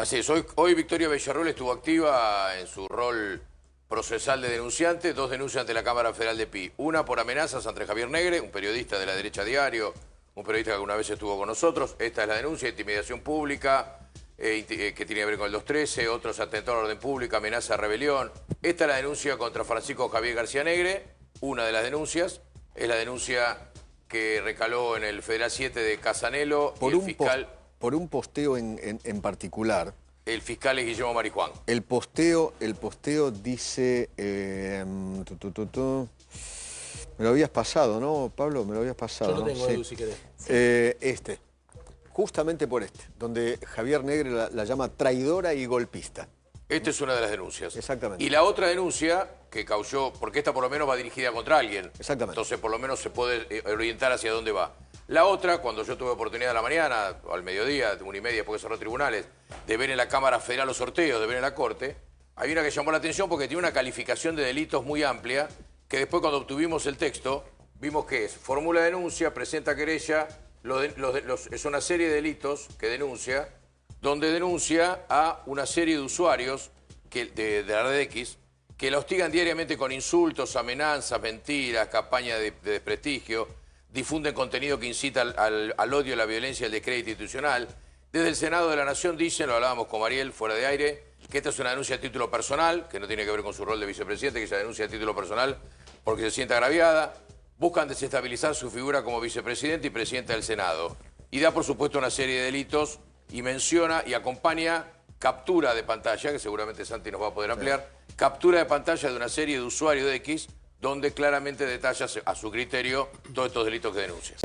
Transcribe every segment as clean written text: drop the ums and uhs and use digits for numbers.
Así es, hoy Victoria Villarroel estuvo activa en su rol procesal de denunciante, 2 denuncias ante la Cámara Federal de Pi. Una por amenazas ante Javier Negre, un periodista de La Derecha Diario, un periodista que alguna vez estuvo con nosotros. Esta es la denuncia, intimidación pública, que tiene que ver con el 213, otros atentados al orden público, amenaza de rebelión. Esta es la denuncia contra Francisco Javier García Negre, una de las denuncias, es la denuncia que recaló en el Federal 7 de Casanelo y el fiscal... Por un posteo en particular. El fiscal es Guillermo Marijuán. El posteo dice... me lo habías pasado, ¿no, Pablo? Me lo habías pasado. Yo lo tengo, ¿no? Edu, si querés. Justamente por donde Javier Negre la llama traidora y golpista. Esta es una de las denuncias. Exactamente. Y la otra denuncia que causó, porque esta por lo menos va dirigida contra alguien. Exactamente. Entonces por lo menos se puede orientar hacia dónde va. La otra, cuando yo tuve oportunidad a la mañana, o al mediodía, 1:30 después que cerró tribunales, de ver en la Cámara Federal los sorteos, de ver en la Corte, hay una que llamó la atención porque tiene una calificación de delitos muy amplia, que después cuando obtuvimos el texto, vimos que es, formula denuncia, presenta querella, es una serie de delitos que denuncia, donde denuncia a una serie de usuarios de la red X, que la hostigan diariamente con insultos, amenazas, mentiras, campañas de desprestigio, difunden contenido que incita al odio, a la violencia y al descrédito institucional. Desde el Senado de la Nación dicen, lo hablábamos con Mariel fuera de aire, que esta es una denuncia a título personal, que no tiene que ver con su rol de vicepresidente, que es una denuncia a título personal porque se siente agraviada. Buscan desestabilizar su figura como vicepresidente y presidente del Senado. Y da, por supuesto, una serie de delitos y menciona y acompaña captura de pantalla, que seguramente Santi nos va a poder ampliar, captura de pantalla de una serie de usuarios de X, donde claramente detalla a su criterio todos estos delitos que denuncia.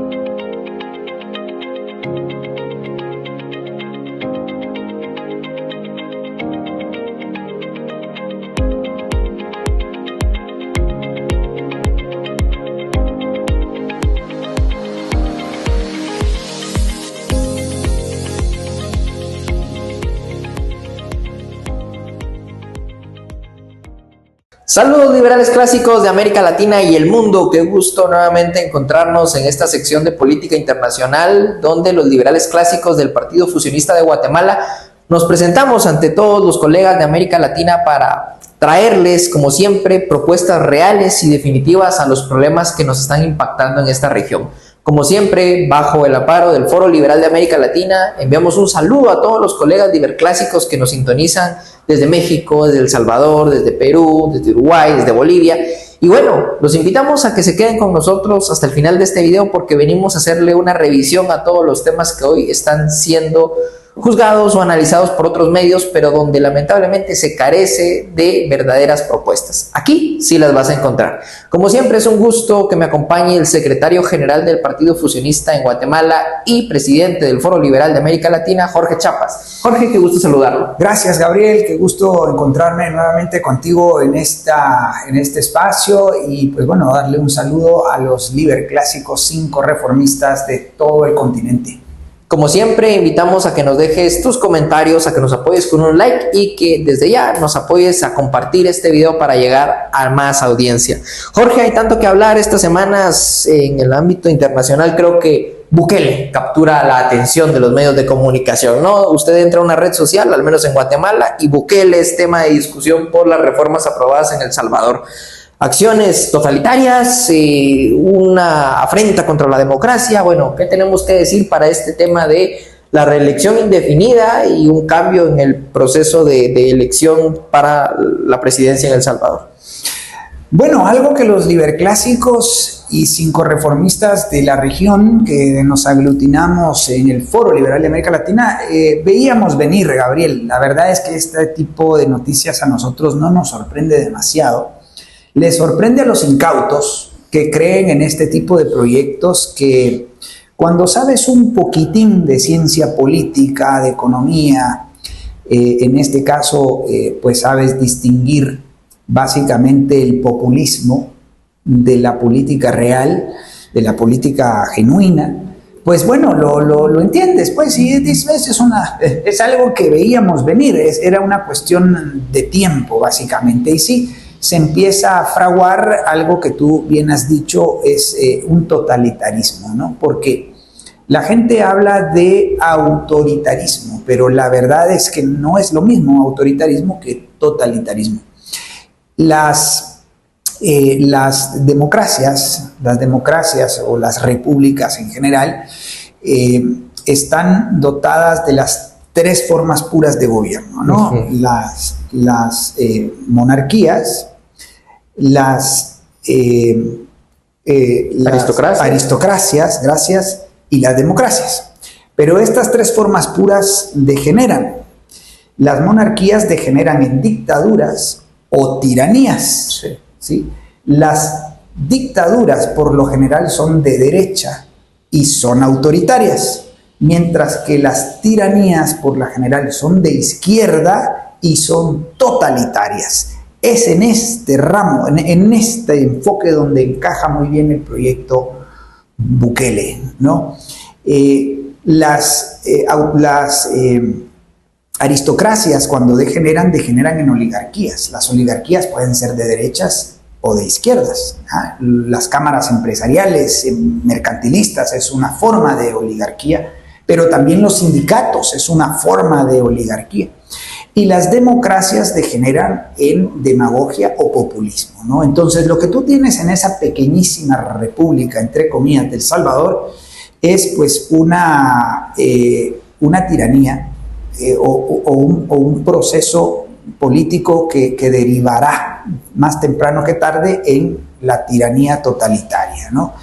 Saludos liberales clásicos de América Latina y el mundo, qué gusto nuevamente encontrarnos en esta sección de política internacional donde los liberales clásicos del Partido Fusionista de Guatemala nos presentamos ante todos los colegas de América Latina para traerles, como siempre, propuestas reales y definitivas a los problemas que nos están impactando en esta región. Como siempre, bajo el amparo del Foro Liberal de América Latina, enviamos un saludo a todos los colegas liberclásicos que nos sintonizan desde México, desde El Salvador, desde Perú, desde Uruguay, desde Bolivia. Y bueno, los invitamos a que se queden con nosotros hasta el final de este video porque venimos a hacerle una revisión a todos los temas que hoy están siendo juzgados o analizados por otros medios, pero donde lamentablemente se carece de verdaderas propuestas. Aquí sí las vas a encontrar. Como siempre, es un gusto que me acompañe el secretario general del Partido Fusionista en Guatemala y presidente del Foro Liberal de América Latina, Jorge Chapas. Jorge, qué gusto saludarlo. Gracias, Gabriel, qué gusto encontrarme nuevamente contigo en este espacio y pues bueno, darle un saludo a los liberclásicos 5 reformistas de todo el continente. Como siempre, invitamos a que nos dejes tus comentarios, a que nos apoyes con un like y que desde ya nos apoyes a compartir este video para llegar a más audiencia. Jorge, hay tanto que hablar estas semanas en el ámbito internacional. Creo que Bukele captura la atención de los medios de comunicación, ¿no? Usted entra a una red social, al menos en Guatemala, y Bukele es tema de discusión por las reformas aprobadas en El Salvador. Acciones totalitarias, una afrenta contra la democracia. Bueno, ¿qué tenemos que decir para este tema de la reelección indefinida y un cambio en el proceso de elección para la presidencia en El Salvador? Bueno, algo que los liberclásicos y 5 reformistas de la región que nos aglutinamos en el Foro Liberal de América Latina veíamos venir, Gabriel. La verdad es que este tipo de noticias a nosotros no nos sorprende demasiado. Les sorprende a los incautos que creen en este tipo de proyectos que cuando sabes un poquitín de ciencia política, de economía, en este caso pues sabes distinguir básicamente el populismo de la política real, de la política genuina, pues bueno, lo entiendes, pues, y es algo que veíamos venir, era una cuestión de tiempo básicamente, y sí, se empieza a fraguar algo que tú bien has dicho, es un totalitarismo, ¿no? Porque La gente habla de autoritarismo, pero la verdad es que no es lo mismo autoritarismo que totalitarismo. Las democracias o las repúblicas en general están dotadas de las tres formas puras de gobierno, ¿no? Uh-huh. Las monarquías, las aristocracias, gracias, y las democracias. Pero estas tres formas puras degeneran. Las monarquías degeneran en dictaduras o tiranías. Sí. ¿Sí? Las dictaduras por lo general son de derecha y son autoritarias, mientras que las tiranías por lo general son de izquierda y son totalitarias. Es en este ramo, en este enfoque donde encaja muy bien el proyecto Bukele, ¿no? Las aristocracias, cuando degeneran en oligarquías. Las oligarquías pueden ser de derechas o de izquierdas. Las cámaras empresariales, mercantilistas, es una forma de oligarquía, pero también los sindicatos es una forma de oligarquía. Y las democracias degeneran en demagogia o populismo, ¿no? Entonces, lo que tú tienes en esa pequeñísima república, entre comillas, de El Salvador, es pues una tiranía o un proceso político que derivará más temprano que tarde en la tiranía totalitaria, ¿no?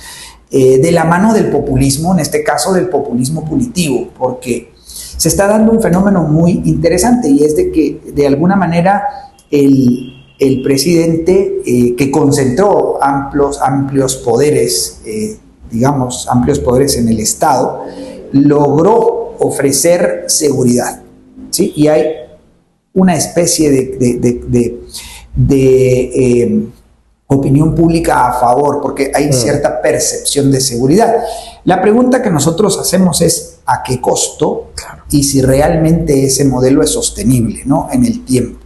De la mano del populismo, en este caso del populismo punitivo, porque se está dando un fenómeno muy interesante, y es de que de alguna manera el presidente que concentró amplios poderes, amplios poderes en el Estado, logró ofrecer seguridad, ¿sí? Y hay una especie de opinión pública a favor, porque hay cierta percepción de seguridad. La pregunta que nosotros hacemos es ¿a qué costo? Y si realmente ese modelo es sostenible, ¿no? En el tiempo.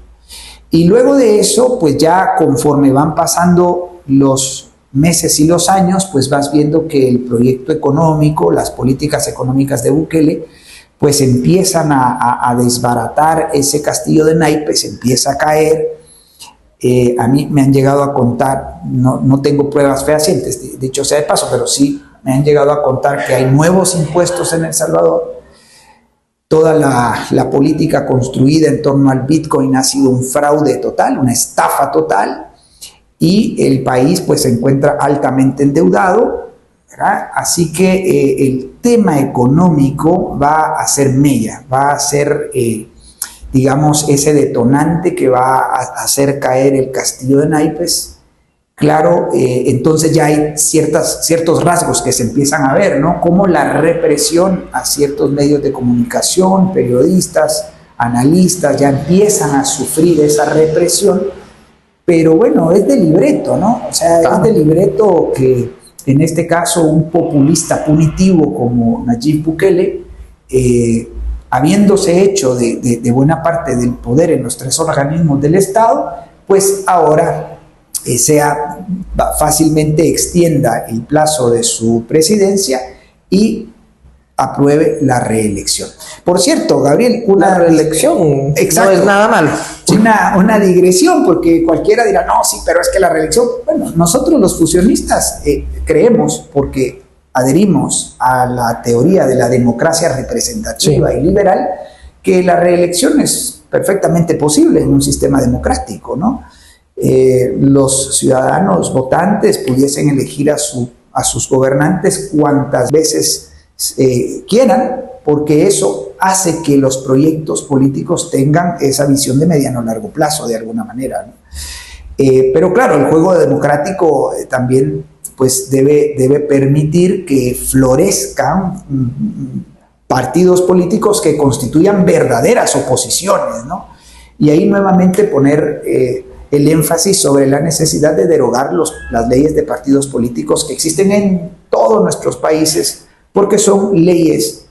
Y luego de eso, pues ya conforme van pasando los meses y los años, pues vas viendo que el proyecto económico, las políticas económicas de Bukele, pues empiezan a desbaratar ese castillo de naipes, empieza a caer. A mí me han llegado a contar, no tengo pruebas fehacientes, dicho sea de paso, pero sí me han llegado a contar que hay nuevos impuestos en El Salvador. Toda la política construida en torno al Bitcoin ha sido un fraude total, una estafa total, y el país pues se encuentra altamente endeudado, ¿verdad? Así que el tema económico va a ser mella, va a ser ese detonante que va a hacer caer el castillo de naipes. Claro, entonces ya hay ciertos rasgos que se empiezan a ver, ¿no? Como la represión a ciertos medios de comunicación, periodistas, analistas, ya empiezan a sufrir esa represión, pero bueno, es de libreto, ¿no? O sea, es de libreto que en este caso un populista punitivo como Nayib Bukele, habiéndose hecho de buena parte del poder en los tres organismos del Estado, pues ahora fácilmente extienda el plazo de su presidencia y apruebe la reelección. Por cierto, Gabriel, una reelección no es nada malo. Una digresión, porque cualquiera dirá, no, sí, pero es que la reelección, bueno, nosotros los fusionistas creemos, porque adherimos a la teoría de la democracia representativa y liberal, que la reelección es perfectamente posible en un sistema democrático, ¿no? Los ciudadanos votantes pudiesen elegir a sus gobernantes cuantas veces quieran, porque eso hace que los proyectos políticos tengan esa visión de mediano o largo plazo, de alguna manera, ¿no? Pero claro, el juego democrático también pues debe permitir que florezcan partidos políticos que constituyan verdaderas oposiciones, ¿no? Y ahí nuevamente poner el énfasis sobre la necesidad de derogar las leyes de partidos políticos que existen en todos nuestros países, porque son leyes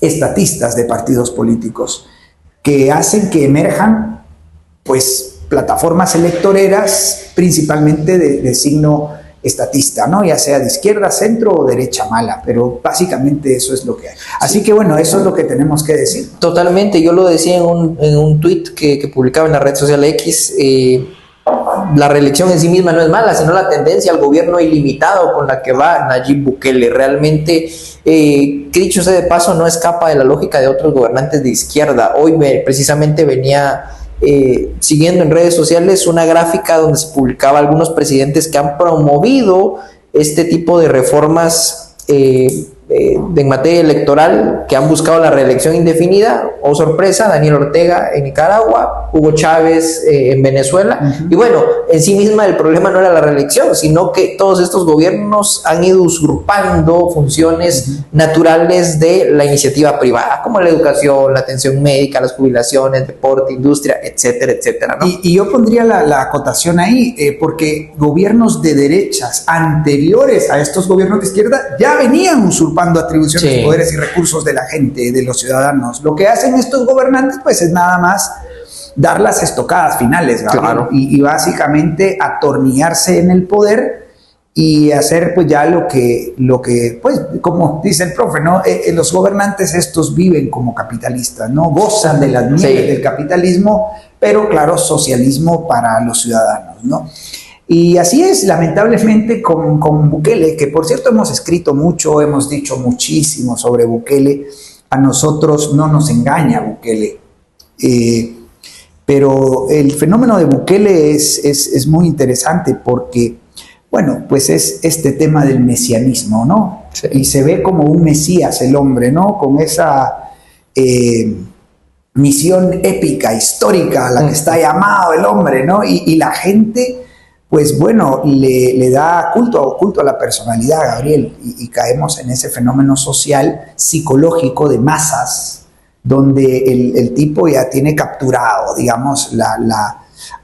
estatistas de partidos políticos que hacen que emerjan pues plataformas electoreras principalmente de signo estatista, ¿no? Ya sea de izquierda, centro o derecha mala, pero básicamente eso es lo que hay. Así que bueno, eso es lo que tenemos que decir. Totalmente, yo lo decía en un tweet que publicaba en la red social X. La reelección en sí misma no es mala, sino la tendencia al gobierno ilimitado con la que va Nayib Bukele. Realmente, que dicho sea de paso, no escapa de la lógica de otros gobernantes de izquierda. Hoy precisamente venía siguiendo en redes sociales una gráfica donde se publicaba algunos presidentes que han promovido este tipo de reformas en materia electoral, que han buscado la reelección indefinida. Oh sorpresa, Daniel Ortega en Nicaragua, Hugo Chávez en Venezuela. Y bueno, en sí misma el problema no era la reelección, sino que todos estos gobiernos han ido usurpando funciones naturales de la iniciativa privada, como la educación, la atención médica, las jubilaciones, deporte, industria, etcétera, etcétera, ¿no? Y yo pondría la acotación ahí, porque gobiernos de derechas anteriores a estos gobiernos de izquierda ya venían usurpando atribuciones, poderes y recursos de la gente, de los ciudadanos. Lo que hacen estos gobernantes pues es nada más dar las estocadas finales, claro, y básicamente atornillarse en el poder y hacer pues ya lo que pues como dice el profe, ¿no? Los gobernantes estos viven como capitalistas, ¿no? Gozan de las mieles del capitalismo, pero claro, socialismo para los ciudadanos, ¿no? Y así es, lamentablemente, con Bukele, que por cierto hemos escrito mucho, hemos dicho muchísimo sobre Bukele. A nosotros no nos engaña Bukele, pero el fenómeno de Bukele es muy interesante porque, bueno, pues es este tema del mesianismo, ¿no? Sí. Y se ve como un mesías el hombre, ¿no? Con esa misión épica, histórica a la que está llamado el hombre, ¿no? Y la gente, pues bueno, le da culto a la personalidad, Gabriel, y caemos en ese fenómeno social, psicológico de masas, donde el tipo ya tiene capturado, digamos,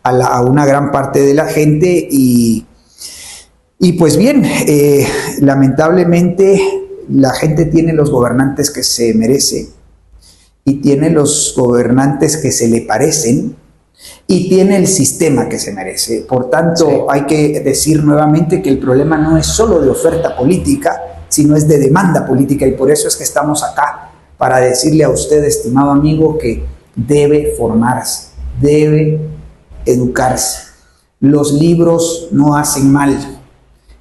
a una gran parte de la gente y pues bien, lamentablemente la gente tiene los gobernantes que se merece y tiene los gobernantes que se le parecen, y tiene el sistema que se merece. Por tanto, hay que decir nuevamente que el problema no es solo de oferta política, sino es de demanda política, y por eso es que estamos acá, para decirle a usted, estimado amigo, que debe formarse, debe educarse. Los libros no hacen mal.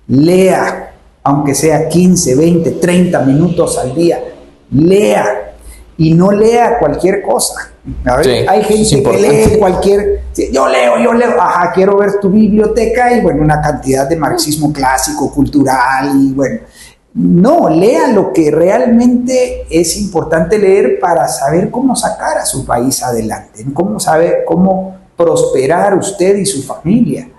Lea, aunque sea 15, 20, 30 minutos al día. Lea, y no lea cualquier cosa. Hay gente que lee cualquier... Yo leo, ajá, quiero ver tu biblioteca, y bueno, una cantidad de marxismo clásico, cultural, y bueno, no, lea lo que realmente es importante leer para saber cómo sacar a su país adelante, cómo saber cómo prosperar usted y su familia.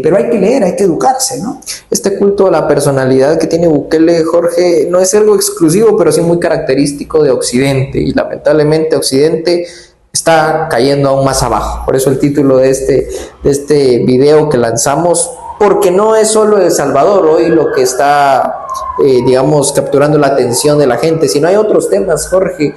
Pero hay que leer, hay que educarse, ¿no? Este culto a la personalidad que tiene Bukele, Jorge, no es algo exclusivo, pero sí muy característico de Occidente, y lamentablemente Occidente está cayendo aún más abajo. Por eso el título de este video que lanzamos, porque no es solo El Salvador hoy lo que está, digamos, capturando la atención de la gente, sino hay otros temas, Jorge.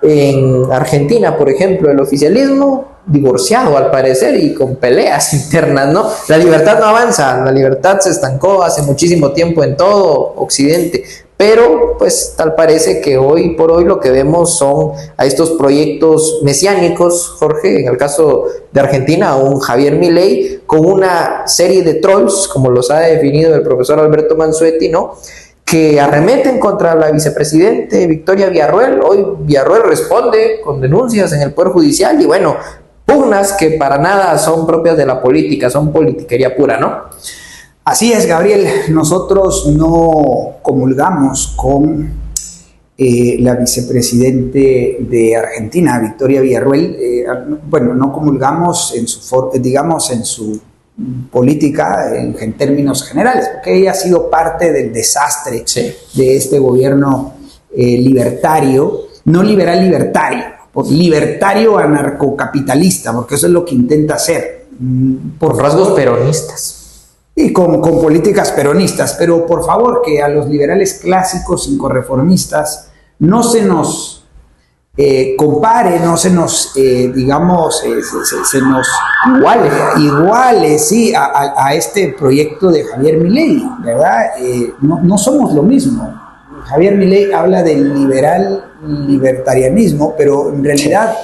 En Argentina, por ejemplo, el oficialismo divorciado al parecer y con peleas internas, ¿no? La libertad no avanza, la libertad se estancó hace muchísimo tiempo en todo Occidente, pero pues tal parece que hoy por hoy lo que vemos son a estos proyectos mesiánicos, Jorge, en el caso de Argentina, a un Javier Milei con una serie de trolls, como los ha definido el profesor Alberto Mansuetti, ¿no?, que arremeten contra la vicepresidente Victoria Villarruel. Hoy Villarruel responde con denuncias en el Poder Judicial y bueno, pugnas que para nada son propias de la política, son politiquería pura, ¿no? Así es, Gabriel. Nosotros no comulgamos con la vicepresidente de Argentina, Victoria Villarruel. Bueno, no comulgamos en su política en términos generales, porque ella ha sido parte del desastre de este gobierno libertario, no libertario, libertario anarcocapitalista, porque eso es lo que intenta hacer. Por rasgos peronistas. Y con políticas peronistas, pero por favor que a los liberales clásicos incorreformistas no se nos compare, no se nos, digamos, se nos iguale, sí, a este proyecto de Javier Milei, ¿verdad? No somos lo mismo. Javier Milei habla del libertarianismo, pero en realidad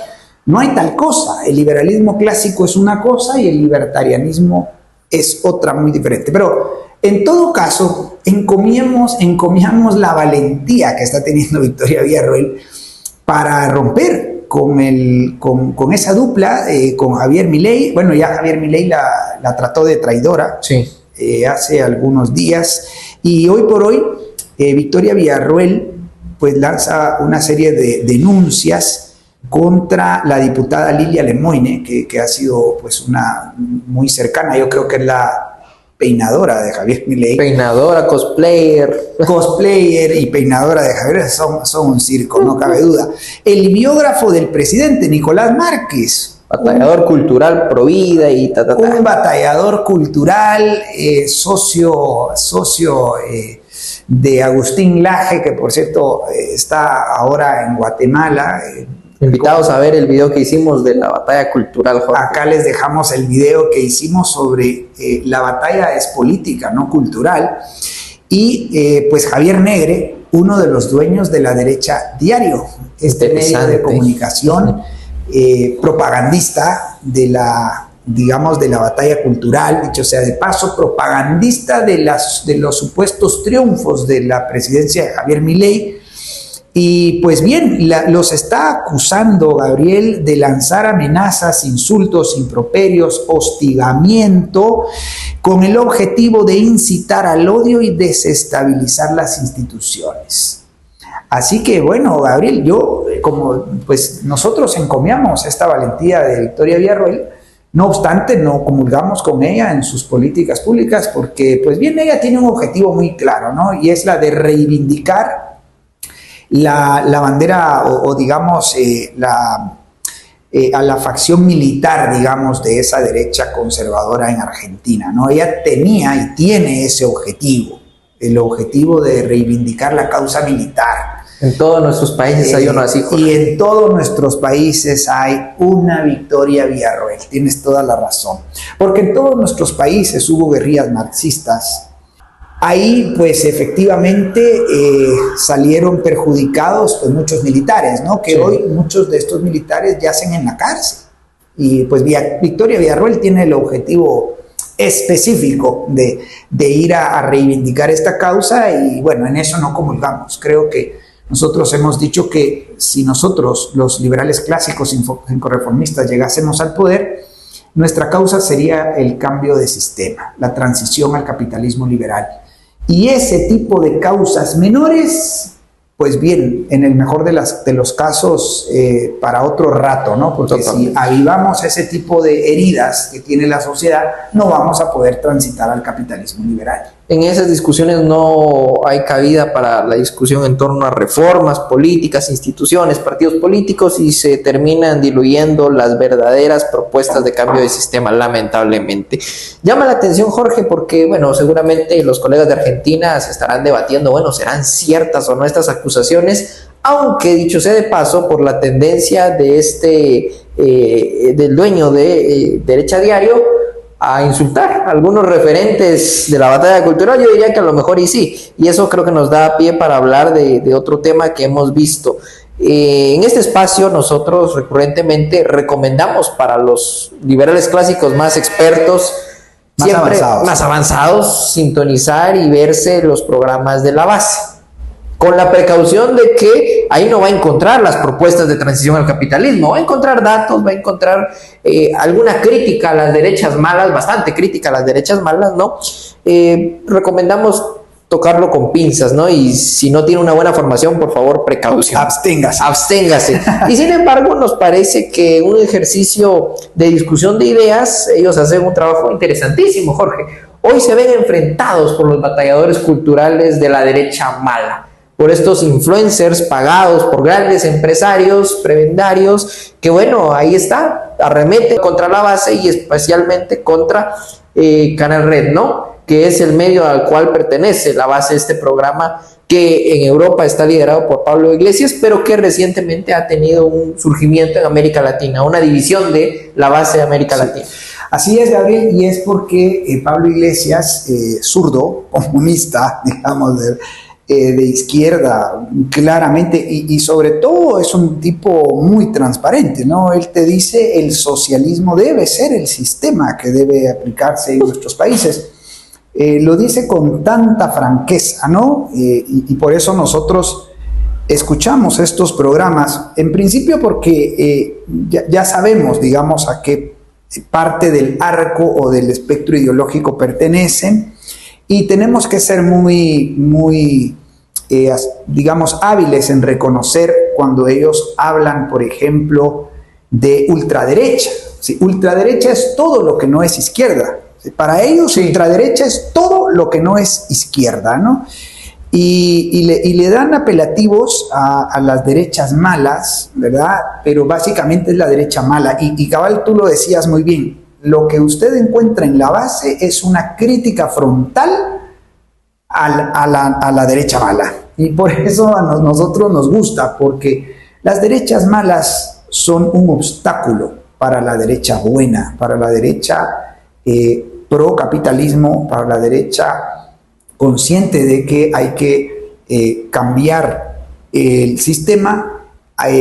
no hay tal cosa. El liberalismo clásico es una cosa y el libertarianismo es otra muy diferente. Pero en todo caso, encomiamos la valentía que está teniendo Victoria Villarroel para romper con esa dupla, con Javier Milei. Bueno, ya Javier Milei la trató de traidora, Sí. Hace algunos días, y hoy por hoy Victoria Villarroel pues lanza una serie de denuncias contra la diputada Lilia Lemoine, que ha sido pues una muy cercana, yo creo que es la peinadora de Javier Milei. Peinadora, Cosplayer y peinadora de Javier son un circo, no cabe duda. El biógrafo del presidente, Nicolás Márquez. batallador cultural pro vida y Un batallador cultural, socio de Agustín Laje, que por cierto está ahora en Guatemala. Invitados a ver el video que hicimos de la batalla cultural, Jorge. Acá les dejamos el video que hicimos sobre la batalla es política, no cultural. Y pues Javier Negre, uno de los dueños de La Derecha Diario, este medio de comunicación propagandista de la, digamos, de la batalla cultural, dicho sea de paso, propagandista de los supuestos triunfos de la presidencia de Javier Milei. Y pues bien, los está acusando, Gabriel, de lanzar amenazas, insultos, improperios, hostigamiento, con el objetivo de incitar al odio y desestabilizar las instituciones. Así que bueno, Gabriel, como pues nosotros encomiamos esta valentía de Victoria Villarroel, no obstante no comulgamos con ella en sus políticas públicas, porque pues bien, ella tiene un objetivo muy claro, ¿no? Y es la de reivindicar la bandera o digamos a la facción militar, digamos, de esa derecha conservadora en Argentina, ¿no? Ella tenía y tiene ese objetivo, el objetivo de reivindicar la causa militar. En todos nuestros países hay uno así, Jorge. Y en todos nuestros países hay una Victoria Villarroel, tienes toda la razón. Porque en todos nuestros países hubo guerrillas marxistas. Ahí, pues, efectivamente salieron perjudicados pues, muchos militares, ¿no? Que sí. Hoy muchos de estos militares yacen en la cárcel. Y, pues, Victoria Villarroel tiene el objetivo específico de ir a reivindicar esta causa y, bueno, en eso no comulgamos. Creo que nosotros hemos dicho que si nosotros, los liberales clásicos incorreformistas, llegásemos al poder, nuestra causa sería el cambio de sistema, la transición al capitalismo liberal. Y ese tipo de causas menores, pues bien, en el mejor de los casos, para otro rato, ¿no? Porque si avivamos ese tipo de heridas que tiene la sociedad, no vamos a poder transitar al capitalismo liberal. En esas discusiones no hay cabida para la discusión en torno a reformas políticas, instituciones, partidos políticos, y se terminan diluyendo las verdaderas propuestas de cambio de sistema, lamentablemente. Llama la atención, Jorge, porque, bueno, seguramente los colegas de Argentina se estarán debatiendo, bueno, ¿serán ciertas o no estas acusaciones? Aunque, dicho sea de paso, por la tendencia de del dueño de Derecha Diario, a insultar a algunos referentes de la batalla cultural, yo diría que a lo mejor y sí, y eso creo que nos da pie para hablar de otro tema que hemos visto. En este espacio nosotros recurrentemente recomendamos para los liberales clásicos más expertos, más avanzados, sintonizar y verse los programas de La Base, con la precaución de que ahí no va a encontrar las propuestas de transición al capitalismo, va a encontrar datos, va a encontrar alguna crítica a las derechas malas, bastante crítica a las derechas malas, ¿no? Recomendamos tocarlo con pinzas, ¿no? Y si no tiene una buena formación, por favor, precaución. Absténgase. Y sin embargo, nos parece que un ejercicio de discusión de ideas, ellos hacen un trabajo interesantísimo, Jorge. Hoy se ven enfrentados por los batalladores culturales de la derecha mala, por estos influencers pagados por grandes empresarios, prebendarios, que bueno, ahí está, arremete contra La Base y especialmente contra Canal Red, ¿no? que es el medio al cual pertenece la base de este programa, que en Europa está liderado por Pablo Iglesias, pero que recientemente ha tenido un surgimiento en América Latina, una división de la base de América Latina. Así es, Gabriel, y es porque Pablo Iglesias, zurdo, comunista, digamos, de izquierda, claramente, y sobre todo es un tipo muy transparente, ¿no? Él te dice el socialismo debe ser el sistema que debe aplicarse en nuestros países. Lo dice con tanta franqueza, ¿no? Y por eso nosotros escuchamos estos programas, en principio porque ya sabemos, digamos, a qué parte del arco o del espectro ideológico pertenecen, y tenemos que ser muy digamos, hábiles en reconocer cuando ellos hablan, por ejemplo, de ultraderecha. ¿Sí? Ultraderecha es todo lo que no es izquierda. ¿Sí? Para ellos, sí, ultraderecha es todo lo que no es izquierda, ¿no? Y le dan apelativos a las derechas malas, ¿verdad? Pero básicamente es la derecha mala. Y cabal, tú lo decías muy bien, lo que usted encuentra en la base es una crítica frontal a la derecha mala. Y por eso a nosotros nos gusta, porque las derechas malas son un obstáculo para la derecha buena, para la derecha pro capitalismo, para la derecha consciente de que hay que cambiar el sistema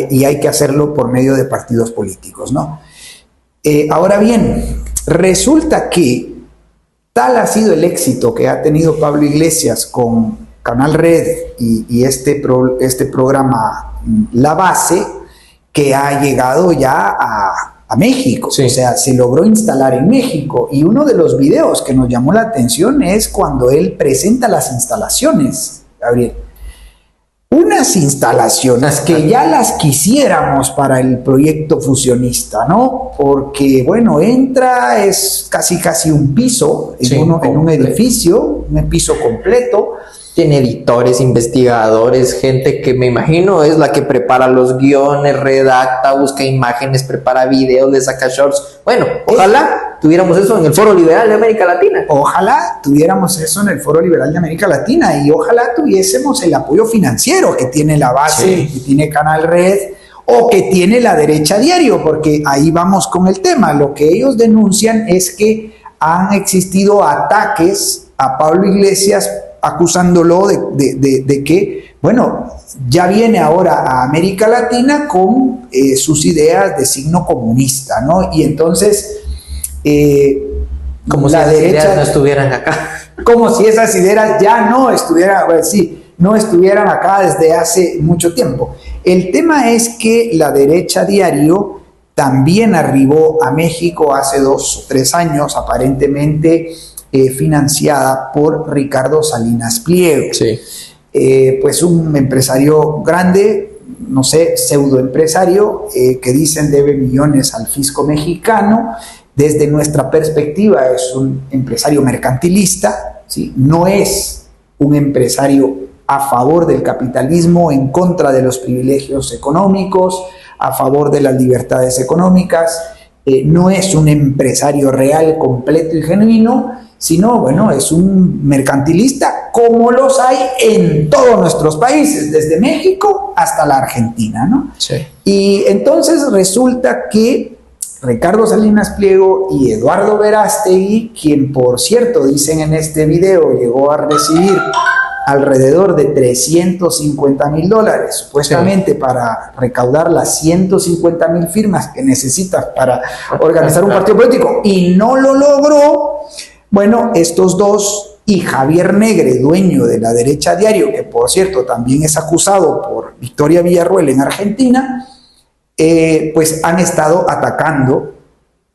y hay que hacerlo por medio de partidos políticos, ¿no? Ahora bien, resulta que tal ha sido el éxito que ha tenido Pablo Iglesias con Canal Red y este programa La Base, que ha llegado ya a México. Sí. O sea, se logró instalar en México, y uno de los videos que nos llamó la atención es cuando él presenta las instalaciones, Gabriel. Unas instalaciones que ya las quisiéramos para el proyecto fusionista, ¿no? Porque, bueno, entra, es casi un piso en un edificio, un piso completo. Tiene editores, investigadores, gente que me imagino es la que prepara los guiones, redacta, busca imágenes, prepara videos, le saca shorts. Bueno, ojalá tuviéramos eso en el Foro Liberal de América Latina. Ojalá tuviéramos eso en el Foro Liberal de América Latina, y ojalá tuviésemos el apoyo financiero que tiene la base, que tiene Canal Red, o que tiene La Derecha Diario, porque ahí vamos con el tema. Lo que ellos denuncian es que han existido ataques a Pablo Iglesias, acusándolo de que, bueno, ya viene ahora a América Latina con sus ideas de signo comunista, ¿no? Y entonces, como si las ideas no estuvieran acá. Como si esas ideas ya no estuvieran, bueno, sí, no estuvieran acá desde hace mucho tiempo. El tema es que La Derecha Diario también arribó a México hace 2 o 3 años, aparentemente financiada por Ricardo Salinas Pliego. Sí. Pues un empresario grande, no sé, pseudoempresario, que dicen debe millones al fisco mexicano. Desde nuestra perspectiva es un empresario mercantilista, ¿sí? No es un empresario a favor del capitalismo, en contra de los privilegios económicos, a favor de las libertades económicas. No es un empresario real, completo y genuino, sino, bueno, es un mercantilista como los hay en todos nuestros países, desde México hasta la Argentina, ¿no? Sí. Y entonces resulta que Ricardo Salinas Pliego y Eduardo Verástegui, quien por cierto dicen en este video llegó a recibir alrededor de $350,000 supuestamente, sí, para recaudar las 150,000 firmas que necesita para organizar un partido político, y no lo logró. Bueno, estos dos y Javier Negre, dueño de La Derecha Diario, que por cierto también es acusado por Victoria Villarruel en Argentina, pues han estado atacando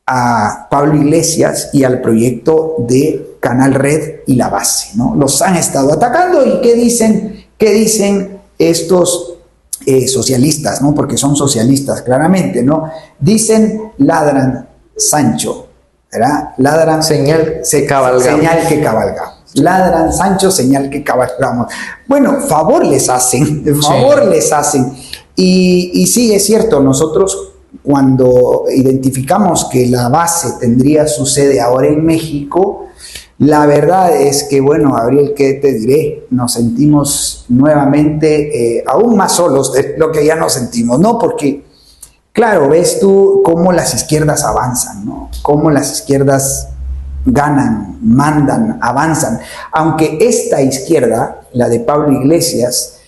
a Pablo Iglesias y al proyecto de Canal Red y La Base, ¿no? Los han estado atacando. ¿Y qué dicen estos socialistas, ¿no? Porque son socialistas, claramente, ¿no? Dicen, ladran Sancho, ¿verdad? Ladran, señal que cabalgamos. Señal que cabalgamos. Ladran Sancho, señal que cabalgamos. Bueno, favor les hacen, les hacen. Y sí, es cierto, nosotros cuando identificamos que La Base tendría su sede ahora en México, La verdad es que, bueno, Gabriel, ¿qué te diré? Nos sentimos nuevamente aún más solos de lo que ya nos sentimos, ¿no? Porque, claro, ves tú cómo las izquierdas avanzan, ¿no? Cómo las izquierdas ganan, mandan, avanzan. Aunque esta izquierda, la de Pablo Iglesias,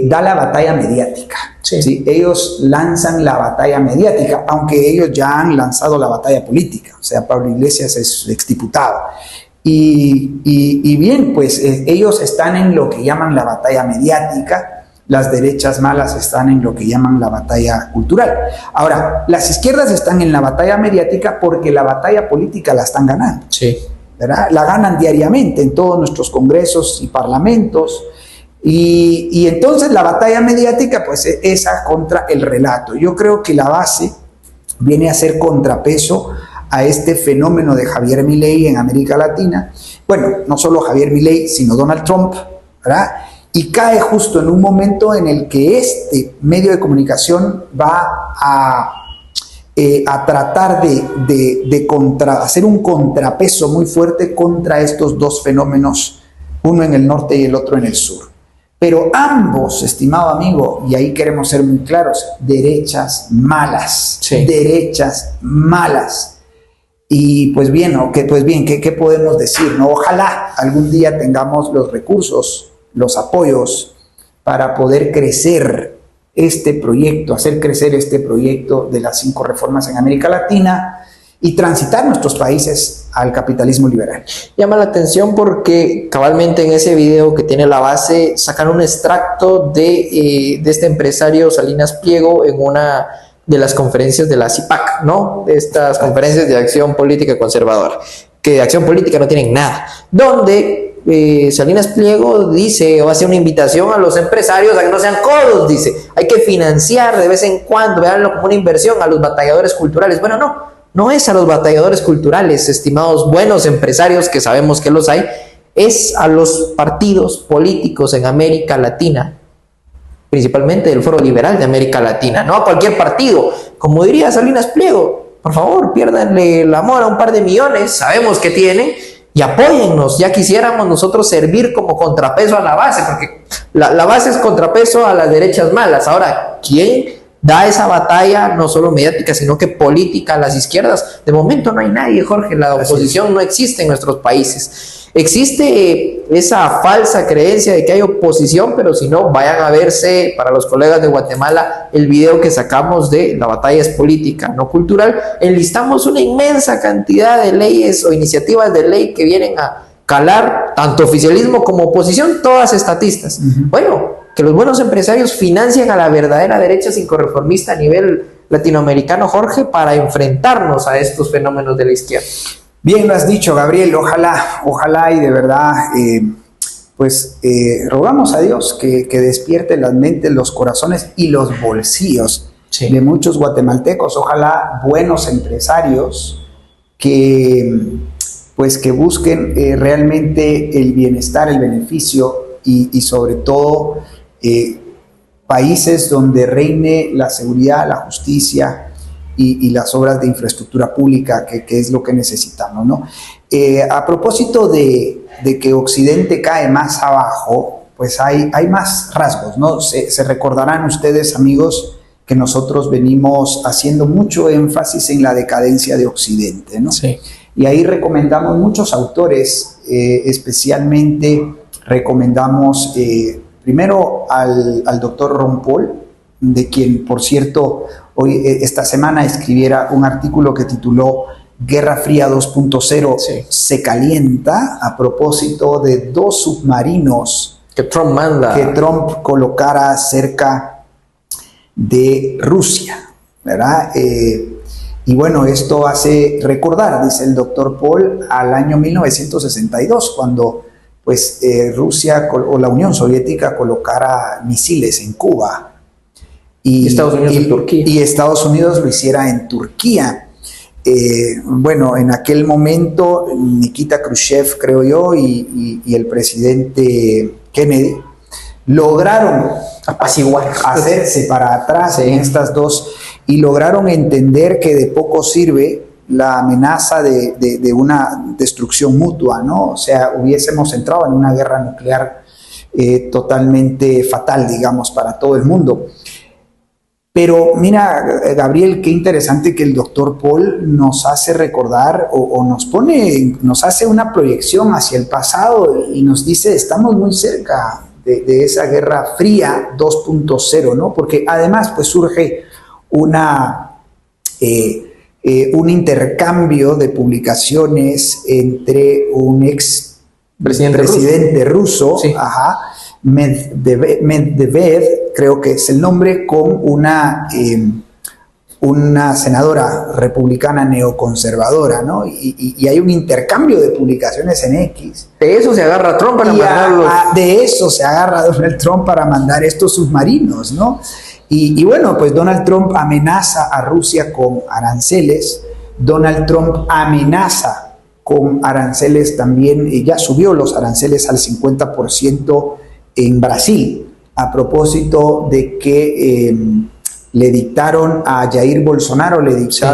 da la batalla mediática. ¿Sí? Ellos lanzan la batalla mediática, aunque ellos ya han lanzado la batalla política. O sea, Pablo Iglesias es exdiputado. Y bien, pues ellos están en lo que llaman la batalla mediática, las derechas malas están en lo que llaman la batalla cultural. Ahora, las izquierdas están en la batalla mediática porque la batalla política la están ganando. Sí. ¿Verdad? La ganan diariamente en todos nuestros congresos y parlamentos. Y entonces la batalla mediática pues es esa contra el relato. Yo creo que la base viene a ser contrapeso a este fenómeno de Javier Milei en América Latina. Bueno, no solo Javier Milei, sino Donald Trump, ¿verdad? Y cae justo en un momento en el que este medio de comunicación va a tratar de hacer un contrapeso muy fuerte contra estos dos fenómenos, uno en el norte y el otro en el sur. Pero ambos, estimado amigo, y ahí queremos ser muy claros, derechas malas, sí. Derechas malas. Y pues bien, ¿no? ¿Qué podemos decir? ¿No? Ojalá algún día tengamos los recursos, los apoyos para poder crecer este proyecto, hacer crecer este proyecto de las 5 reformas en América Latina y transitar nuestros países al capitalismo liberal. Llama la atención porque cabalmente en ese video que tiene la base sacan un extracto de este empresario Salinas Pliego en una de las conferencias de la CIPAC, ¿no? De estas conferencias de acción política conservadora, que de acción política no tienen nada, donde Salinas Pliego dice o hace una invitación a los empresarios a que no sean codos, dice, hay que financiar de vez en cuando, veanlo como una inversión a los batalladores culturales. Bueno, no es a los batalladores culturales, estimados buenos empresarios, que sabemos que los hay, es a los partidos políticos en América Latina, principalmente del Foro Liberal de América Latina, no a cualquier partido. Como diría Salinas Pliego, por favor, piérdanle el amor a un par de millones, sabemos que tienen, y apóyennos. Ya quisiéramos nosotros servir como contrapeso a la base, porque la base es contrapeso a las derechas malas. Ahora, ¿quién da esa batalla, no solo mediática, sino que política a las izquierdas? De momento no hay nadie, Jorge. La oposición no existe en nuestros países. Existe esa falsa creencia de que hay oposición, pero si no, vayan a verse, para los colegas de Guatemala, el video que sacamos de La batalla es política, no cultural. Enlistamos una inmensa cantidad de leyes o iniciativas de ley que vienen a calar tanto oficialismo como oposición, todas estatistas. Bueno, que los buenos empresarios financien a la verdadera derecha psicorreformista a nivel latinoamericano, Jorge, para enfrentarnos a estos fenómenos de la izquierda. Bien lo has dicho, Gabriel, ojalá y de verdad, rogamos a Dios que despierte las mentes, los corazones y los bolsillos de muchos guatemaltecos. Ojalá buenos empresarios que busquen realmente el bienestar, el beneficio y sobre todo países donde reine la seguridad, la justicia y las obras de infraestructura pública, que es lo que necesitamos, ¿no? A propósito de que Occidente cae más abajo, pues hay más rasgos, ¿no? Se recordarán ustedes, amigos, que nosotros venimos haciendo mucho énfasis en la decadencia de Occidente, ¿no? Sí. Y ahí recomendamos muchos autores, especialmente recomendamos primero al doctor Ron Paul, de quien, por cierto, hoy, esta semana escribiera un artículo que tituló Guerra Fría 2.0 se calienta, a propósito de 2 submarinos que Trump colocara cerca de Rusia, ¿verdad? Y bueno, esto hace recordar, dice el doctor Paul, al año 1962, cuando Rusia o la Unión Soviética colocara misiles en Cuba. Y Estados Unidos en Turquía. Y Estados Unidos lo hiciera en Turquía. En aquel momento Nikita Khrushchev, creo yo, y el presidente Kennedy lograron apaciguar, hacerse para atrás en estas dos, y lograron entender que de poco sirve la amenaza de una destrucción mutua, ¿no? O sea, hubiésemos entrado en una guerra nuclear totalmente fatal, digamos, para todo el mundo. Pero mira, Gabriel, qué interesante que el doctor Paul nos hace recordar o nos hace una proyección hacia el pasado y nos dice, estamos muy cerca de esa Guerra Fría 2.0, ¿no? Porque además pues surge un intercambio de publicaciones entre un ex presidente ruso, sí, Medvedev, creo que es el nombre, con una senadora republicana neoconservadora, ¿no? Y hay un intercambio de publicaciones en X. De eso se agarra Trump para mandarlos. De eso se agarra Donald Trump para mandar estos submarinos, ¿no? Y bueno, pues Donald Trump amenaza a Rusia con aranceles. Donald Trump amenaza con aranceles también, ya subió los aranceles al 50% en Brasil, a propósito de que le dictaron a Jair Bolsonaro, sí,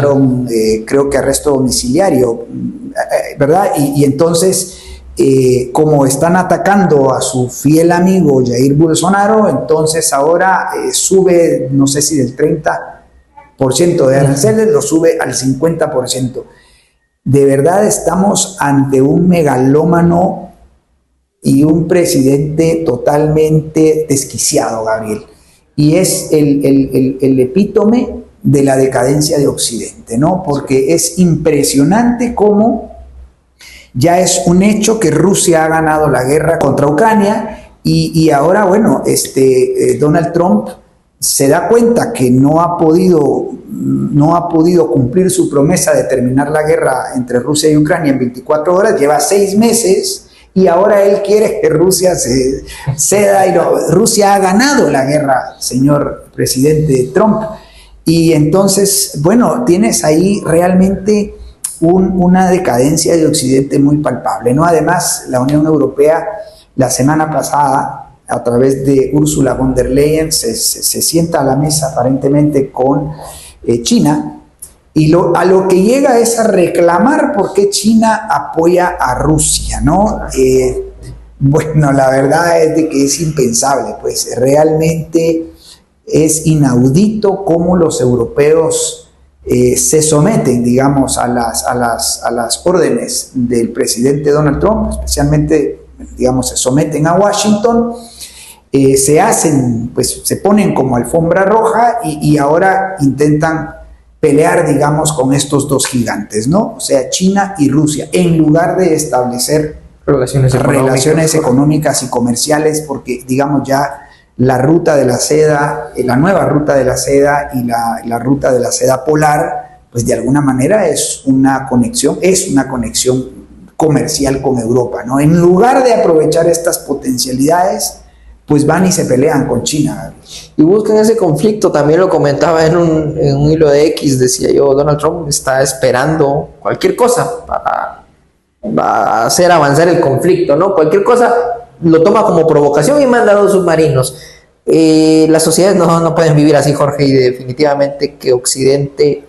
creo que arresto domiciliario, ¿verdad? Y entonces, como están atacando a su fiel amigo Jair Bolsonaro, entonces ahora sube, no sé si del 30% de aranceles, lo sube al 50%. De verdad estamos ante un megalómano y un presidente totalmente desquiciado, Gabriel. Y es el epítome de la decadencia de Occidente, ¿no? Porque es impresionante cómo ya es un hecho que Rusia ha ganado la guerra contra Ucrania y ahora, bueno, Donald Trump se da cuenta que no ha podido cumplir su promesa de terminar la guerra entre Rusia y Ucrania en 24 horas, lleva 6 meses y ahora él quiere que Rusia se ceda y Rusia ha ganado la guerra, señor presidente Trump. Y entonces, bueno, tienes ahí realmente una decadencia de Occidente muy palpable, ¿no? Además, la Unión Europea la semana pasada, a través de Ursula von der Leyen, se sienta a la mesa aparentemente con China, y a lo que llega es a reclamar por qué China apoya a Rusia, ¿no? Bueno, la verdad es de que es impensable, pues realmente es inaudito cómo los europeos se someten, digamos, a las órdenes del presidente Donald Trump, especialmente, digamos, se someten a Washington, se ponen como alfombra roja y ahora intentan pelear, digamos, con estos dos gigantes, ¿no? O sea, China y Rusia, en lugar de establecer relaciones económicas y comerciales, porque, digamos, ya la ruta de la seda, la nueva ruta de la seda y la ruta de la seda polar, pues de alguna manera es una conexión comercial con Europa, ¿no? En lugar de aprovechar estas potencialidades, pues van y se pelean con China. Y buscan ese conflicto, también lo comentaba en un hilo de X, decía yo, Donald Trump está esperando cualquier cosa para hacer avanzar el conflicto, ¿no? Cualquier cosa lo toma como provocación y manda 2 submarinos. Las sociedades no pueden vivir así, Jorge, y definitivamente que Occidente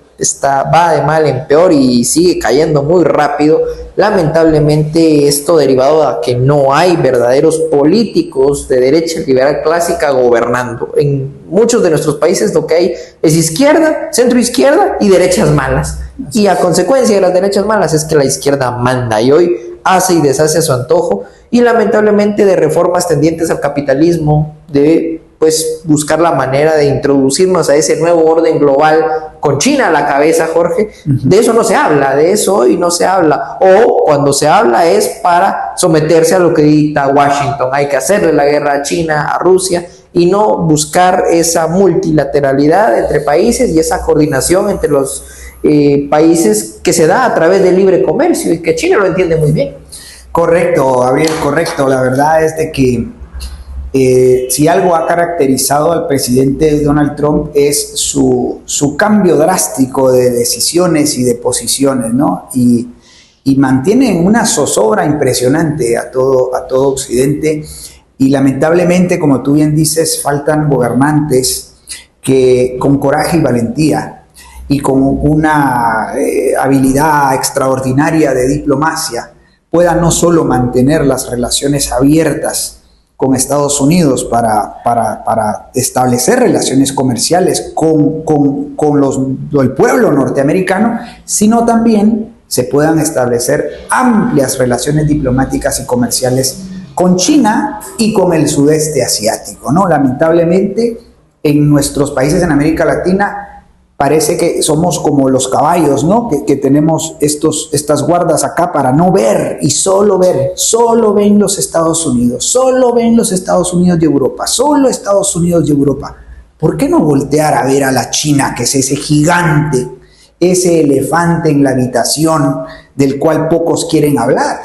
va de mal en peor y sigue cayendo muy rápido. Lamentablemente esto derivado a que no hay verdaderos políticos de derecha liberal clásica gobernando. En muchos de nuestros países lo que hay es izquierda, centro izquierda y derechas malas. Y a consecuencia de las derechas malas es que la izquierda manda y hoy hace y deshace a su antojo, y lamentablemente de reformas tendientes al capitalismo, de pues buscar la manera de introducirnos a ese nuevo orden global con China a la cabeza, Jorge. De eso no se habla, de eso hoy no se habla, o cuando se habla es para someterse a lo que dicta Washington. Hay que hacerle la guerra a China, a Rusia, y no buscar esa multilateralidad entre países y esa coordinación entre los países que se da a través del libre comercio, y que China lo entiende muy bien. Correcto, Gabriel, correcto. La verdad es de que si algo ha caracterizado al presidente Donald Trump es su cambio drástico de decisiones y de posiciones, ¿no? Y mantiene una zozobra impresionante a todo Occidente, y lamentablemente, como tú bien dices, faltan gobernantes que con coraje y valentía. y con una habilidad extraordinaria de diplomacia pueda no solo mantener las relaciones abiertas con Estados Unidos para establecer relaciones comerciales con el pueblo norteamericano, sino también se puedan establecer amplias relaciones diplomáticas y comerciales con China y con el sudeste asiático, ¿no? Lamentablemente, en nuestros países en América Latina parece que somos como los caballos, ¿no? Que tenemos estas guardas acá para no ver y solo ven los Estados Unidos, solo ven los Estados Unidos de Europa, solo Estados Unidos de Europa. ¿Por qué no voltear a ver a la China, que es ese gigante, ese elefante en la habitación del cual pocos quieren hablar?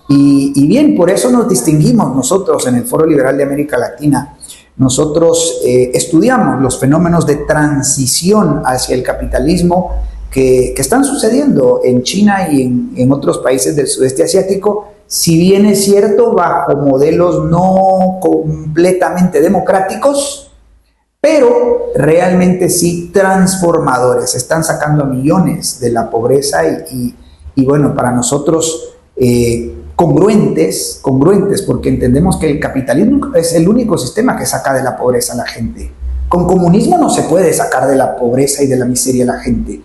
Y bien, por eso nos distinguimos nosotros en el Foro Liberal de América Latina. Nosotros estudiamos los fenómenos de transición hacia el capitalismo que están sucediendo en China y en otros países del sudeste asiático, si bien es cierto, bajo modelos no completamente democráticos, pero realmente sí transformadores. Están sacando a millones de la pobreza y bueno, para nosotros congruentes, porque entendemos que el capitalismo es el único sistema que saca de la pobreza a la gente. Con comunismo no se puede sacar de la pobreza y de la miseria a la gente.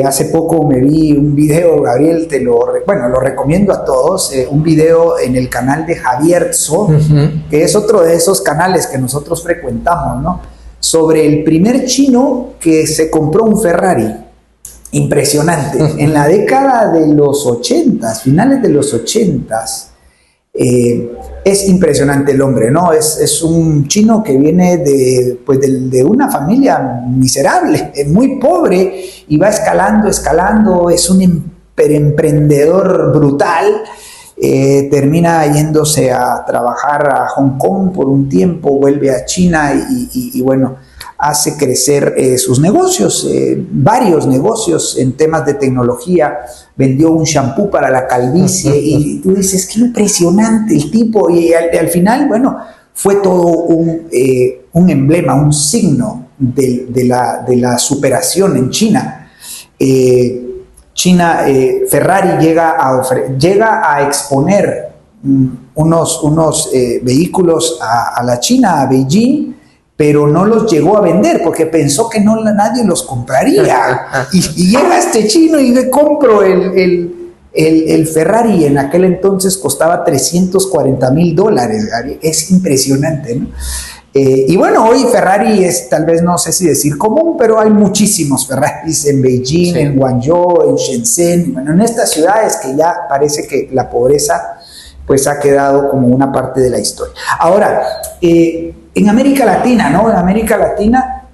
Hace poco me vi un video, Gabriel, lo recomiendo a todos, un video en el canal de Javier Tso, que es otro de esos canales que nosotros frecuentamos, ¿no? Sobre el primer chino que se compró un Ferrari. Impresionante. En la década de los 80, finales de los 80, es impresionante el hombre, ¿no? Es un chino que viene de una familia miserable, muy pobre, y va escalando, es un emprendedor brutal. Termina yéndose a trabajar a Hong Kong por un tiempo, vuelve a China y bueno, hace crecer sus negocios, varios negocios en temas de tecnología. Vendió un shampoo para la calvicie y tú dices, qué impresionante el tipo, y al final, bueno, fue todo un emblema, un signo de la superación en China. Ferrari llega a exponer unos vehículos a la China, a Beijing, pero no los llegó a vender porque pensó que nadie los compraría. Y llega este chino y le compro el Ferrari, en aquel entonces costaba $340,000. Es impresionante, ¿no? Y bueno, hoy Ferrari es, tal vez no sé si decir común, pero hay muchísimos Ferraris en Beijing, sí, en Guangzhou, en Shenzhen, bueno, en estas ciudades que ya parece que la pobreza pues ha quedado como una parte de la historia. Ahora, en América Latina, ¿no? En América Latina,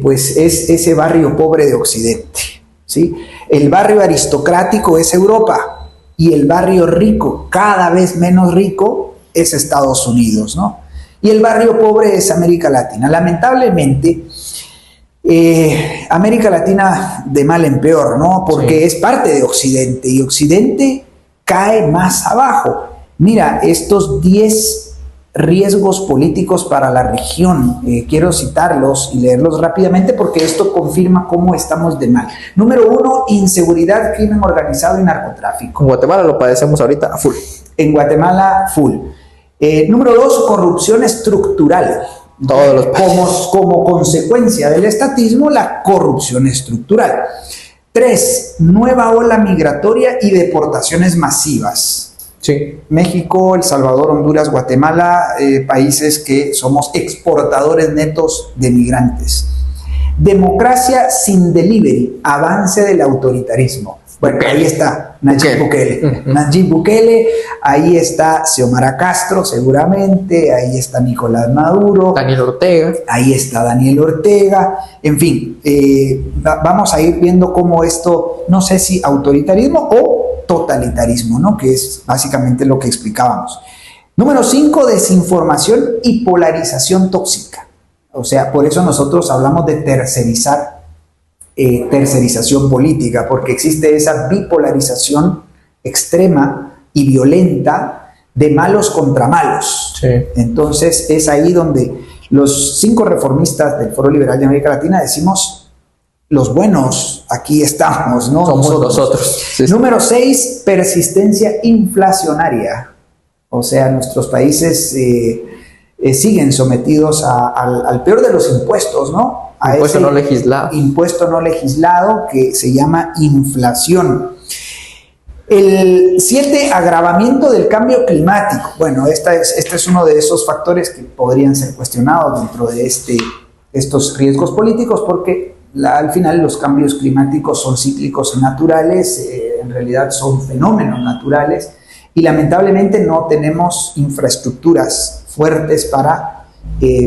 pues es ese barrio pobre de Occidente, ¿sí? El barrio aristocrático es Europa y el barrio rico, cada vez menos rico, es Estados Unidos, ¿no? Y el barrio pobre es América Latina. Lamentablemente, América Latina de mal en peor, ¿no? Porque sí, es parte de Occidente y Occidente cae más abajo. Mira, estos 10 riesgos políticos para la región, quiero citarlos y leerlos rápidamente porque esto confirma cómo estamos de mal. Número 1, inseguridad, crimen organizado y narcotráfico. En Guatemala lo padecemos ahorita a full. En Guatemala, full. Número 2, corrupción estructural. Todos los como consecuencia del estatismo, la corrupción estructural. 3, nueva ola migratoria y deportaciones masivas. Sí. México, El Salvador, Honduras, Guatemala, países que somos exportadores netos de migrantes. Democracia sin delivery, avance del autoritarismo. Bueno, ahí está Nayib Bukele. Nayib Bukele, ahí está Xiomara Castro, seguramente, ahí está Nicolás Maduro. Daniel Ortega. Ahí está Daniel Ortega. En fin, vamos a ir viendo cómo esto, no sé si autoritarismo o totalitarismo, ¿no? Que es básicamente lo que explicábamos. Número 5, desinformación y polarización tóxica. O sea, por eso nosotros hablamos de tercerización política, porque existe esa bipolarización extrema y violenta de malos contra malos. Sí. Entonces es ahí donde los 5 reformistas del Foro Liberal de América Latina decimos los buenos, aquí estamos, ¿no? Somos nosotros. Sí, sí. Número 6, persistencia inflacionaria. O sea, nuestros países siguen sometidos al peor de los impuestos, ¿no? A Impuesto ese no legislado. impuesto no legislado que se llama inflación. El 7, agravamiento del cambio climático. Bueno, este es uno de esos factores que podrían ser cuestionados dentro de estos riesgos políticos, porque al final los cambios climáticos son cíclicos y naturales, en realidad son fenómenos naturales, y lamentablemente no tenemos infraestructuras fuertes para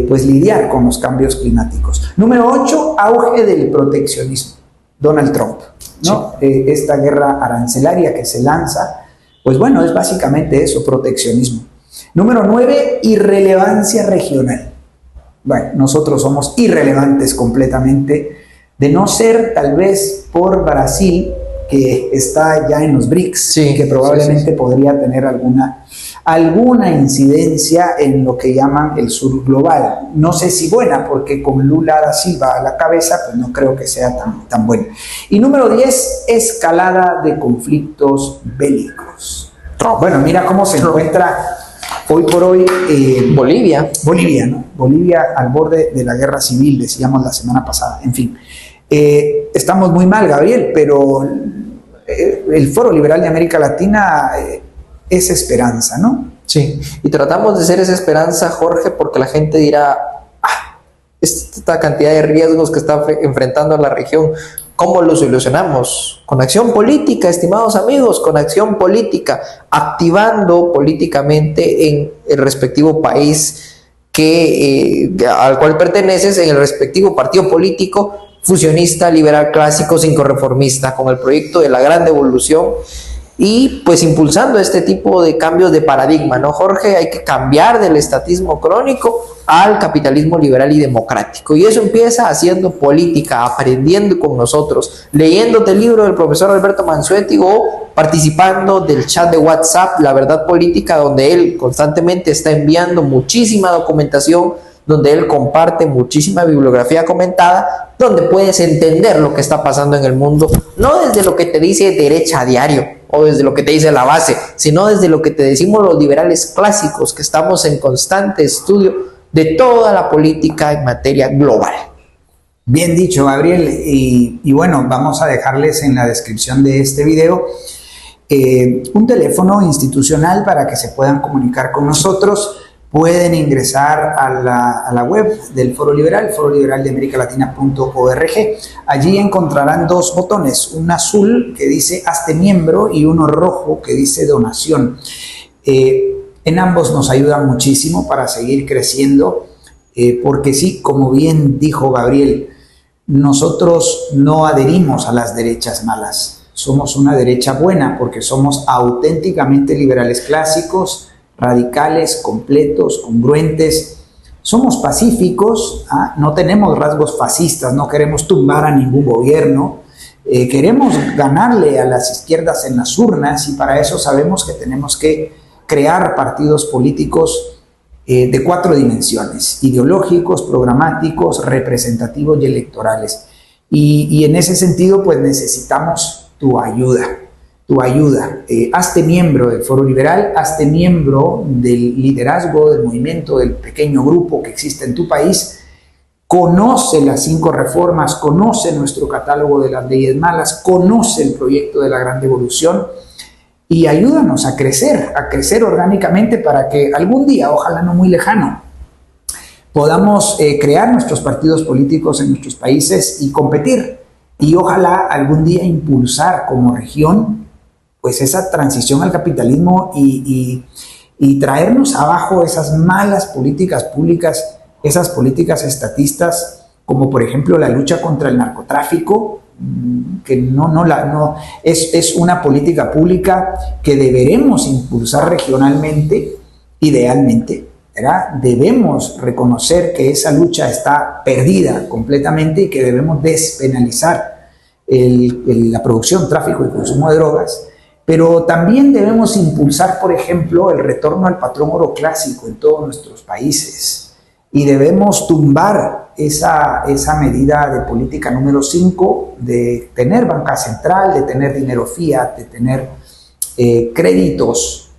pues lidiar con los cambios climáticos. Número 8, auge del proteccionismo. Donald Trump, ¿no? Sí. Esta guerra arancelaria que se lanza, pues bueno, es básicamente eso, proteccionismo. Número 9, irrelevancia regional. Bueno, nosotros somos irrelevantes completamente, de no ser tal vez por Brasil, que está ya en los BRICS, sí, que probablemente podría tener alguna incidencia en lo que llaman el sur global. No sé si buena, porque con Lula da Silva a la cabeza, pues no creo que sea tan buena. Y número 10, escalada de conflictos bélicos. Bueno, mira cómo se encuentra hoy por hoy Bolivia, ¿no? Bolivia al borde de la guerra civil, decíamos la semana pasada. En fin, estamos muy mal, Gabriel, pero el Foro Liberal de América Latina es esperanza, ¿no? Sí, y tratamos de ser esa esperanza, Jorge, porque la gente dirá, esta cantidad de riesgos que está enfrentando la región, ¿cómo lo solucionamos? Con acción política, estimados amigos, con acción política, activando políticamente en el respectivo país al cual perteneces, en el respectivo partido político, fusionista, liberal, clásico, sincorreformista, con el proyecto de la gran devolución y pues impulsando este tipo de cambios de paradigma, ¿no, Jorge? Hay que cambiar del estatismo crónico al capitalismo liberal y democrático, y eso empieza haciendo política, aprendiendo con nosotros, leyéndote el libro del profesor Alberto Mansuetti o participando del chat de WhatsApp La Verdad Política, donde él constantemente está enviando muchísima documentación, donde él comparte muchísima bibliografía comentada, donde puedes entender lo que está pasando en el mundo, no desde lo que te dice derecha a diario o desde lo que te dice la base, sino desde lo que te decimos los liberales clásicos, que estamos en constante estudio de toda la política en materia global. Bien dicho, Gabriel, y bueno, vamos a dejarles en la descripción de este video un teléfono institucional para que se puedan comunicar con nosotros. Pueden ingresar a la web del Foro Liberal, foroliberaldeamericalatina.org. Allí encontrarán dos botones, un azul que dice Hazte miembro y uno rojo que dice Donación. En ambos nos ayudan muchísimo para seguir creciendo, porque sí, como bien dijo Gabriel, nosotros no adherimos a las derechas malas. Somos una derecha buena porque somos auténticamente liberales clásicos, radicales, completos, congruentes. Somos pacíficos, no tenemos rasgos fascistas, no queremos tumbar a ningún gobierno, queremos ganarle a las izquierdas en las urnas, y para eso sabemos que tenemos que crear partidos políticos de 4 dimensiones: ideológicos, programáticos, representativos y electorales. Y en ese sentido, pues necesitamos tu ayuda. Hazte miembro del Foro Liberal, hazte miembro del liderazgo, del movimiento, del pequeño grupo que existe en tu país. Conoce las 5 reformas, conoce nuestro catálogo de las leyes malas, conoce el proyecto de la gran devolución y ayúdanos a crecer orgánicamente para que algún día, ojalá no muy lejano, podamos crear nuestros partidos políticos en nuestros países y competir, y ojalá algún día impulsar como región pues esa transición al capitalismo y traernos abajo esas malas políticas públicas, esas políticas estatistas, como por ejemplo la lucha contra el narcotráfico, que es una política pública que deberemos impulsar regionalmente, idealmente, ¿verdad? Debemos reconocer que esa lucha está perdida completamente y que debemos despenalizar la producción, tráfico y consumo de drogas, pero también debemos impulsar, por ejemplo, el retorno al patrón oro clásico en todos nuestros países. y debemos tumbar esa medida de política número 5 de tener banca central, de tener dinero fiat, de tener créditos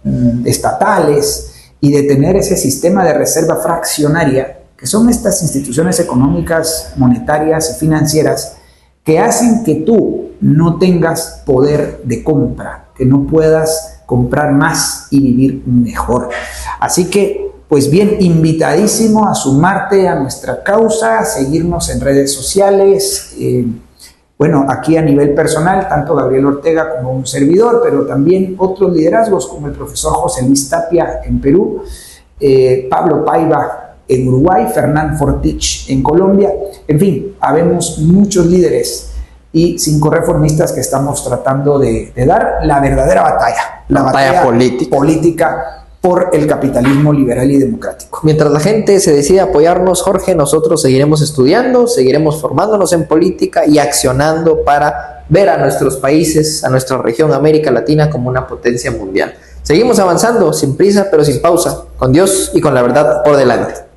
estatales y de tener ese sistema de reserva fraccionaria, que son estas instituciones económicas, monetarias y financieras que hacen que tú no tengas poder de compra, que no puedas comprar más y vivir mejor. Así que, pues bien, invitadísimo a sumarte a nuestra causa, a seguirnos en redes sociales. Bueno, aquí a nivel personal, tanto Gabriel Ortega como un servidor, pero también otros liderazgos como el profesor José Luis Tapia en Perú, Pablo Paiva en Uruguay, Fernán Fortich en Colombia. En fin, habemos muchos líderes y 5 reformistas que estamos tratando de dar la verdadera batalla. La batalla política por el capitalismo liberal y democrático. Mientras la gente se decide apoyarnos, Jorge, nosotros seguiremos estudiando, seguiremos formándonos en política y accionando para ver a nuestros países, a nuestra región, América Latina, como una potencia mundial. Seguimos avanzando, sin prisa pero sin pausa, con Dios y con la verdad por delante.